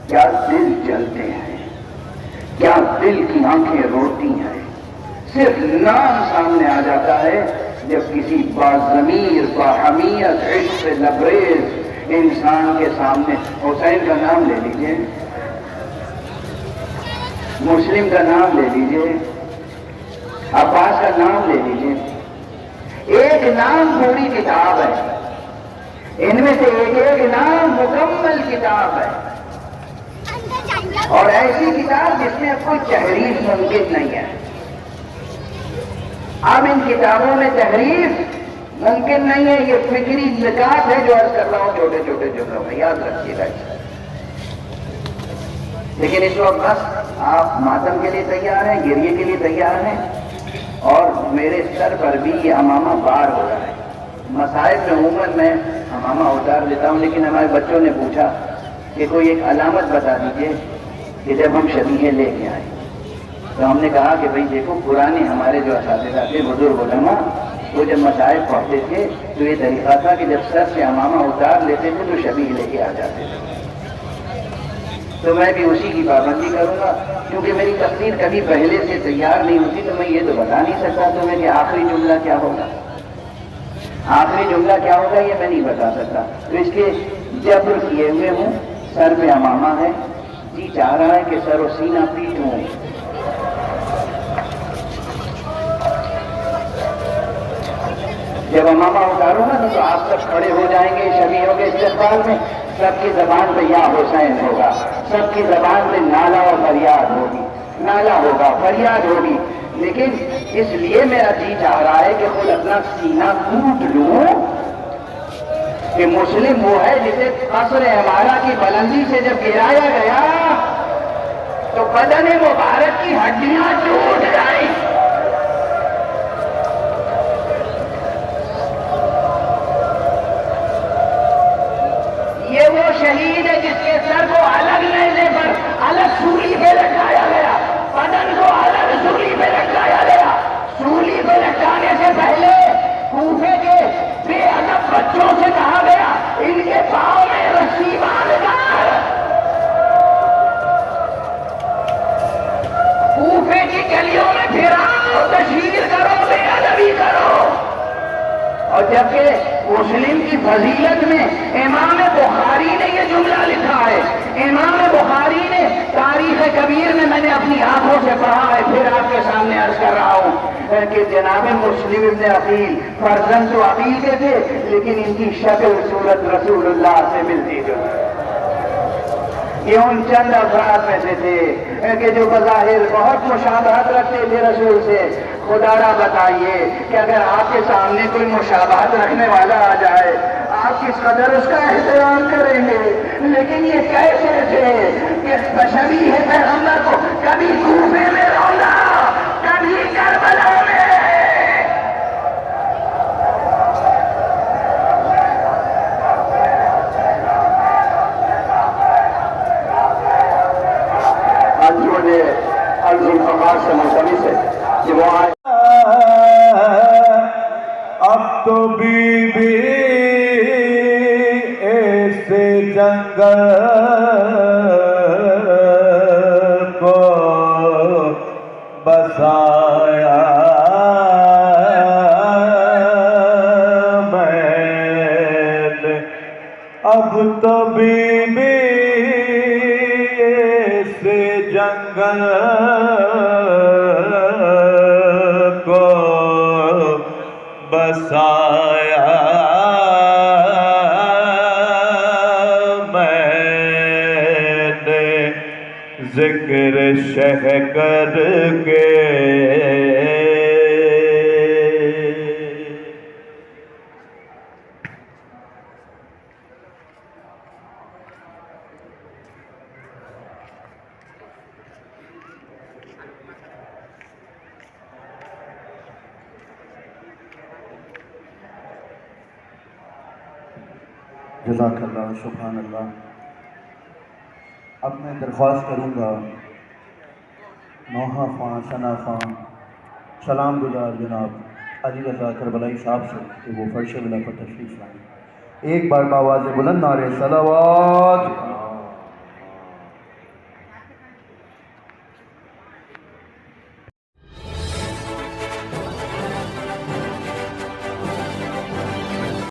کیا دل جلتے ہیں، کیا دل کی آنکھیں روتی ہیں، صرف نام سامنے آ جاتا ہے جب کسی باضمیر باحمیت عشق سے لبریز انسان کے سامنے حسین کا نام لے لیجئے، مسلم کا نام لے لیجئے، عباس کا نام لے لیجئے، ایک نام پوری کتاب ہے، ان میں سے ایک ایک نام مکمل کتاب ہے، اور ایسی کتاب جس میں کوئی تحریف ممکن نہیں ہے۔ اب ان کتابوں میں تحریف ممکن نہیں ہے، یہ فکری نکات ہے جو عرض کر رہا ہوں چھوٹے چھوٹے جملوں میں، یاد رکھیے گا۔ لیکن اس وقت بس آپ ماتم کے لیے تیار ہیں، گریے کے لیے تیار ہیں، اور میرے سر پر بھی یہ امامہ بار ہو رہا ہے۔ مصائب میں عموماً میں امامہ اتار دیتا ہوں، لیکن ہمارے بچوں نے پوچھا کہ کوئی ایک علامت بتا دیجئے کہ جب ہم شبیہیں لے کے آئیں، تو ہم نے کہا کہ بھئی دیکھو پرانے ہمارے جو اساتذہ تھے، بزرگ علماء، وہ جب مصائب پڑھتے تھے تو یہ طریقہ تھا کہ جب سر سے امامہ اتار لیتے تھے تو شبیہ لے کے آ جاتے تھے۔ تو میں بھی اسی کی پابندی کروں گا، کیونکہ میری تقریر کبھی پہلے سے تیار نہیں ہوتی، تو میں یہ تو بتا نہیں سکتا تمہیں کہ آخری جملہ کیا ہوگا، آخری جملہ کیا ہوگا یہ میں نہیں بتا سکتا۔ تو اس کے جبر کیے ہوئے ہوں، سر پہ امامہ ہے، جی چاہ رہا ہے کہ سر و سینہ پیٹوں۔ جب امامہ اتاروں گا تو آپ سب کھڑے ہو جائیں گے شبیہوں کے استقبال میں، سب کی زبان پہ یا حسین ہوگا، سب کی زبان پہ نالا اور فریاد ہوگی، نالا ہوگا، فریاد ہوگی۔ لیکن اس لیے میرا جی چاہ رہا ہے کہ خود اپنا سینہ کوٹ لوں کہ مسلم وہ ہے جسے قصر عمارہ کی بلندی سے جب گرایا گیا تو بدن مبارک کی ہڈیاں ٹوٹ گئیں۔ یہ وہ شہید ہے جس کے سر کو الگ لینے پر الگ سولی پہ لٹکایا گیا، بدن کو الگ سولی پہ لٹکایا گیا۔ سولی پہ لٹکانے سے پہلے کوفے کے بے ادب بچوں سے کہا گیا ان کے پاؤں میں رسی باندھ کر کوفے کی گلیوں میں پھراؤ، تشہیر کرو، بے ادبی کرو۔ اور جبکہ مسلم کی فضیلت میں امام بخاری نے یہ جملہ لکھا ہے، امام بخاری نے تاریخ کبیر میں نے اپنی آنکھوں سے پڑھا ہے، پھر آپ کے سامنے عرض کر رہا ہوں کہ جناب مسلم ابن عقیل فرزند تو عقیل کے تھے، لیکن ان کی شکل صورت رسول اللہ سے ملتی جلتی۔ یہ ان چند افراد میں سے تھے کہ جو بظاہر بہت مشابہت رکھتے تھے رسول سے۔ خدا را بتائیے کہ اگر آپ کے سامنے کوئی مشابہت رکھنے والا آ جائے آپ کس قدر اس کا احترام کریں گے، لیکن یہ کیسے تھے کہ شبیہ پیغمبر کو کبھی کوفے میں رولا، کبھی کربلا میں۔ الفقار سے ملتمس ہے کہ وہ آئے۔ اب تو بی بی ایسے جنگل کو بسایا میں نے، اب تو بی بی ایسے جنگل کو بسایا میں نے، ذکر شہ کر کے۔ جزاک اللہ، سبحان اللہ۔ اب میں درخواست کروں گا نوحہ خواں، ثنا خواں، سلام گزار جناب علی رضا کربلائی صاحب سے کہ وہ فرش ولا پر تشریف لائیں۔ ایک بار بآواز بلند نعرے صلوات۔